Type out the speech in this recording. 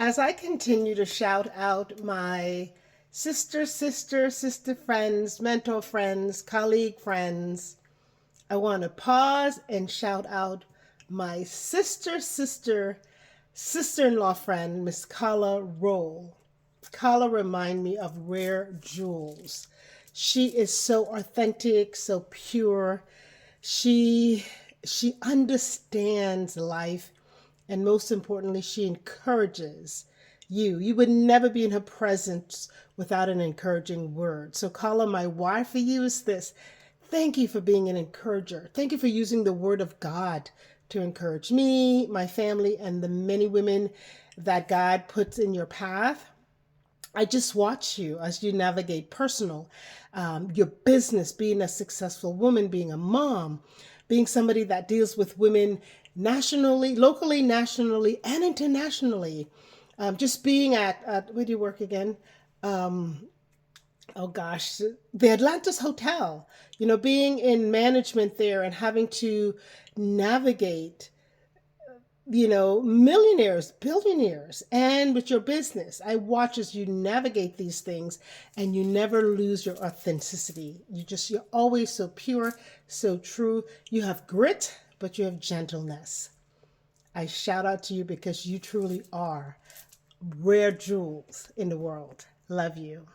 As I continue to shout out my sister friends, mentor friends, colleague friends, I want to pause and shout out my sister-in-law friend, Miss CARLA Rolle. CARLA remind me of rare jewels. She is so authentic, so pure. She she understands life, and most importantly, she encourages you. You would never be in her presence without an encouraging word. So, Carla, my why for you is this. Thank you for being an encourager. Thank you for using the word of God to encourage me, my family, and the many women that God puts in your path. I just watch you as you navigate personal, your business, being a successful woman, being a mom, being somebody that deals with women nationally, locally, nationally, and internationally. Just being at where do you work again? Oh gosh, the Atlantis Hotel, being in management there and having to navigate millionaires, billionaires, and with your business. I watch as you navigate these things and you never lose your authenticity. You're always so pure, so true. You have grit, but you have gentleness. I shout out to you because you truly are rare jewels in the world. Love you.